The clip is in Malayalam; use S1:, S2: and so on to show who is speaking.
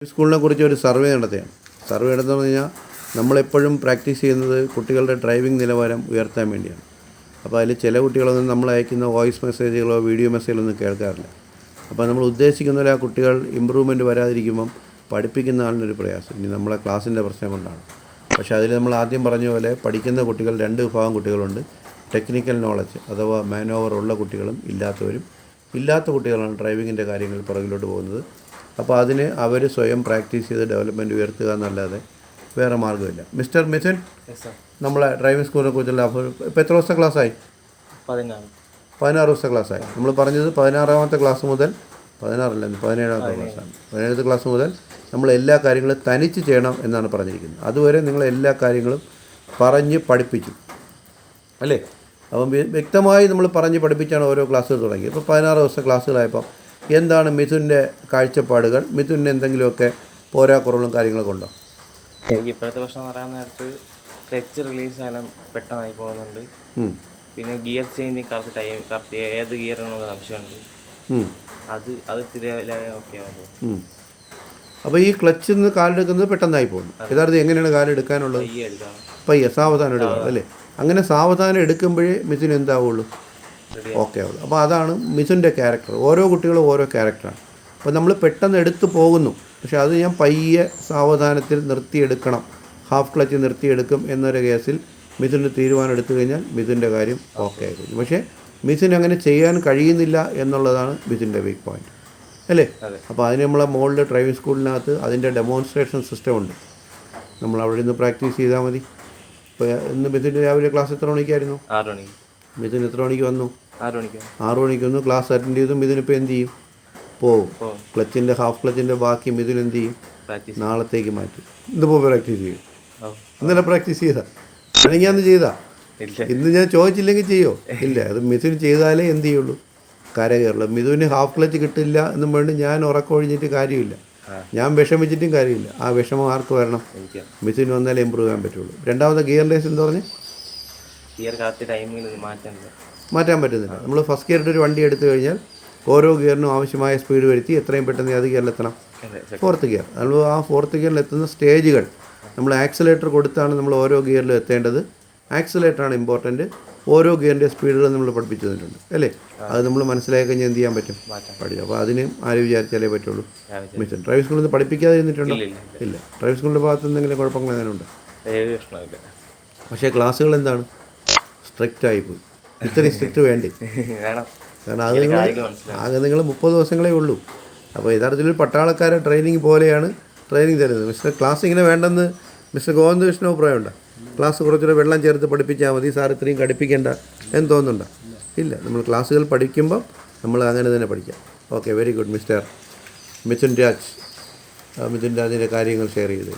S1: സ്കൂളിനെ കുറിച്ച് ഒരു സർവേ നടത്തുകയാണ്. സർവേ നടത്തുകയെന്ന് പറഞ്ഞാൽ നമ്മളെപ്പോഴും പ്രാക്ടീസ് ചെയ്യുന്നത് കുട്ടികളുടെ ഡ്രൈവിംഗ് നിലവാരം ഉയർത്താൻ വേണ്ടിയാണ്. അപ്പോൾ അതിൽ ചില കുട്ടികളൊന്നും നമ്മൾ അയക്കുന്ന വോയിസ് മെസ്സേജുകളോ വീഡിയോ മെസ്സേജുകളോ ഒന്നും കേൾക്കാറില്ല. അപ്പോൾ നമ്മൾ ഉദ്ദേശിക്കുന്ന പോലെ ആ കുട്ടികൾ ഇമ്പ്രൂവ്മെൻറ്റ് വരാതിരിക്കുമ്പം പഠിപ്പിക്കുന്ന ആളിനൊരു പ്രയാസം. ഇനി നമ്മളെ ക്ലാസ്സിൻ്റെ പ്രശ്നം കൊണ്ടാണ്. പക്ഷേ അതിൽ നമ്മൾ ആദ്യം പറഞ്ഞ പോലെ പഠിക്കുന്ന കുട്ടികൾ രണ്ട് വിഭാഗം കുട്ടികളുണ്ട്. ടെക്നിക്കൽ നോളജ് അഥവാ മാൻ ഓവർ ഉള്ള കുട്ടികളും ഇല്ലാത്ത കുട്ടികളാണ് ഡ്രൈവിങ്ങിൻ്റെ കാര്യങ്ങൾ പുറകിലോട്ട് പോകുന്നത്. അപ്പോൾ അതിന് അവർ സ്വയം പ്രാക്ടീസ് ചെയ്ത് ഡെവലപ്മെൻറ്റ് ഉയർത്തുക എന്നല്ലാതെ വേറെ മാർഗ്ഗമില്ല. മിസ്റ്റർ മിഥുൻ, നമ്മളെ ഡ്രൈവിംഗ് സ്കൂളിനെ കുറിച്ചുള്ള ഇപ്പോൾ എത്ര ദിവസത്തെ ക്ലാസ്സായി? 16 ദിവസത്തെ ക്ലാസ്സായി. നമ്മൾ പറഞ്ഞത് 16ാമത്തെ ക്ലാസ് മുതൽ 17ാമത്തെ ക്ലാസ്സാണ്. 17ാമത്തെ ക്ലാസ് മുതൽ നമ്മൾ എല്ലാ കാര്യങ്ങളും തനിച്ച് ചെയ്യണം എന്നാണ് പറഞ്ഞിരിക്കുന്നത്. അതുവരെ നിങ്ങൾ എല്ലാ കാര്യങ്ങളും പറഞ്ഞ് പഠിപ്പിച്ചു അല്ലേ? അപ്പം വ്യക്തമായി നമ്മൾ പറഞ്ഞ് പഠിപ്പിച്ചാണ് ഓരോ ക്ലാസ്സുകൾ തുടങ്ങിയത്. ഇപ്പോൾ 16 ദിവസത്തെ ക്ലാസ്സുകളായപ്പോൾ എന്താണ് മിഥുൻ്റെ കാഴ്ചപ്പാടുകൾ? മിഥുന് എന്തെങ്കിലുമൊക്കെ പോരാക്കുറവുകളും കാര്യങ്ങളൊക്കെ ഉണ്ടോ?
S2: എനിക്ക് ഇപ്പോഴത്തെ പ്രശ്നം എന്ന് പറയാൻ നേരത്ത് ക്ലച്ച് റിലീസ് ചെയ്യാനും പെട്ടെന്നായി പോകുന്നുണ്ട്. പിന്നെ ഗിയർ ചേഞ്ച് കറക്റ്റ് ഏത് ഗിയർ എന്നുള്ള സംശയമുണ്ട്. അത് ഓക്കെയാണ്.
S1: അപ്പോൾ ഈ ക്ലച്ചിൽ നിന്ന് കാലെടുക്കുന്നത് പെട്ടെന്നായി പോകുന്നു. യഥാർത്ഥം എങ്ങനെയാണ് കാലെടുക്കാനുള്ളത്? പയ്യെ സാവധാനം എടുക്കണം അല്ലേ? അങ്ങനെ സാവധാനം എടുക്കുമ്പോഴേ മിഥുൻ എന്താവുള്ളൂ, ഓക്കെ ആവുള്ളൂ. അപ്പോൾ അതാണ് മിഥുൻ്റെ ക്യാരക്ടർ. ഓരോ കുട്ടികളും ഓരോ ക്യാരക്ടറാണ്. അപ്പോൾ നമ്മൾ പെട്ടെന്ന് എടുത്തു പോകുന്നു, പക്ഷേ അത് ഞാൻ പയ്യെ സാവധാനത്തിൽ നിർത്തിയെടുക്കണം, ഹാഫ് ക്ലച്ച് നിർത്തിയെടുക്കും എന്നൊരു കേസിൽ മിഥുന് തീരുമാനം എടുത്തു കഴിഞ്ഞാൽ മിഥുൻ്റെ കാര്യം ഓക്കെ ആയിരിക്കും. പക്ഷേ മിഥുൻ അങ്ങനെ ചെയ്യാൻ കഴിയുന്നില്ല എന്നുള്ളതാണ് മിഥുൻ്റെ വീക്ക് പോയിൻറ്റ് അല്ലേ? അപ്പോൾ അതിന് നമ്മളെ മോളിൽ ഡ്രൈവിംഗ് സ്കൂളിനകത്ത് അതിൻ്റെ ഡെമോൺസ്ട്രേഷൻ സിസ്റ്റം ഉണ്ട്. നമ്മൾ അവിടെ നിന്ന് പ്രാക്ടീസ് ചെയ്താൽ മതി. ഇപ്പോൾ ഇന്ന് മിഥുൻ്റെ രാവിലെ ക്ലാസ് എത്ര മണിക്കായിരുന്നു?
S2: 6 മണിക്ക്.
S1: മിഥുൻ എത്ര മണിക്ക് വന്നു?
S2: 6
S1: മണിക്ക് വന്നു. ക്ലാസ് അറ്റൻഡ് ചെയ്തു. മിഥുനിപ്പോൾ എന്ത് ചെയ്യും? പോകും. ക്ലച്ചിൻ്റെ ഹാഫ് ക്ലച്ചിൻ്റെ ബാക്കി മിഥുൻ എന്ത് ചെയ്യും? നാളത്തേക്ക് മാറ്റി. ഇന്നിപ്പോൾ പ്രാക്ടീസ് ചെയ്യും. ഇന്നലെ പ്രാക്ടീസ് ചെയ്താ? ഞാനത് ചെയ്താ? ഇന്ന് ഞാൻ ചോദിച്ചില്ലെങ്കിൽ ചെയ്യോ? ഇല്ല. അത് മിഥുൻ ചെയ്താലേ എന്ത് ചെയ്യുള്ളൂ, കര കയറുള്ളൂ. മിഥുന് ഹാഫ് ക്ലച്ച് കിട്ടില്ല എന്നും വേണ്ടി ഞാൻ ഉറക്കമൊഴിഞ്ഞിട്ട് കാര്യമില്ല, ഞാൻ വിഷമിച്ചിട്ടും കാര്യമില്ല. ആ വിഷമം ആർക്ക് വരണം? മിഥുന് വന്നാലേ ഇമ്പ്രൂവ് ചെയ്യാൻ പറ്റുള്ളൂ. രണ്ടാമത്തെ ഗിയർ ലേസ് എന്ന് പറഞ്ഞ് മാറ്റാൻ പറ്റുന്നില്ല. നമ്മൾ ഫസ്റ്റ് ഗിയറിൻ്റെ ഒരു വണ്ടി എടുത്തു കഴിഞ്ഞാൽ ഓരോ ഗിയറിനും ആവശ്യമായ സ്പീഡ് വരുത്തി എത്രയും പെട്ടെന്ന് ഏത് ഗിയറിലെത്തണം? 4th gear. നമ്മൾ ആ 4th ഗിയറിലെത്തുന്ന സ്റ്റേജുകൾ നമ്മൾ ആക്സിലേറ്റർ കൊടുത്താണ് നമ്മൾ ഓരോ ഗിയറിലും എത്തേണ്ടത്. ആക്സിലേറ്ററാണ് ഇമ്പോർട്ടൻറ്റ്. ഓരോ ഗിയറിൻ്റെ സ്പീഡുകൾ നമ്മൾ പഠിപ്പിച്ചു തന്നിട്ടുണ്ട് അല്ലേ? അത് നമ്മൾ മനസ്സിലാക്കി കഴിഞ്ഞാൽ എന്ത് ചെയ്യാൻ പറ്റും? പഠിക്കും. അപ്പോൾ അതിന് ആര് വിചാരിച്ചാലേ പറ്റുള്ളൂ. മിഥുൻ ഡ്രൈവിംഗ് സ്കൂളിൽ നിന്ന് പഠിപ്പിക്കാതെ ഇരുന്നിട്ടുണ്ടോ? ഇല്ല. ഡ്രൈവിംഗ് സ്കൂളിൻ്റെ ഭാഗത്ത് എന്തെങ്കിലും കുഴപ്പങ്ങൾ അങ്ങനെ ഉണ്ടോ? പക്ഷേ ക്ലാസ്സുകൾ എന്താണ്, സ്ട്രിക്റ്റ് ആയിപ്പോയി. ഇത്രയും സ്ട്രിക്റ്റ് വേണ്ടേ? കാരണം അത് നിങ്ങൾ 30 ദിവസങ്ങളേ ഉള്ളൂ. അപ്പോൾ യഥാർത്ഥത്തിൽ പട്ടാളക്കാരെ ട്രെയിനിങ് പോലെയാണ് ട്രെയിനിങ് തരുന്നത്. മിസ്റ്റർ ക്ലാസ് ഇങ്ങനെ വേണ്ടെന്ന് മിസ്റ്റർ ഗോവിന്ദകൃഷ്ണൻ അഭിപ്രായമുണ്ടോ? ക്ലാസ് കുറച്ചുകൂടെ വെള്ളം ചേർത്ത് പഠിപ്പിച്ചാൽ മതി, സാർ ഇത്രയും പഠിപ്പിക്കേണ്ട എന്ന് തോന്നുന്നുണ്ടോ? ഇല്ല. നമ്മൾ ക്ലാസ്സുകൾ പഠിക്കുമ്പം നമ്മൾ അങ്ങനെ തന്നെ പഠിക്കാം. Okay, very good mister Mithun രാജിൻ്റെ കാര്യങ്ങൾ ഷെയർ ചെയ്തു.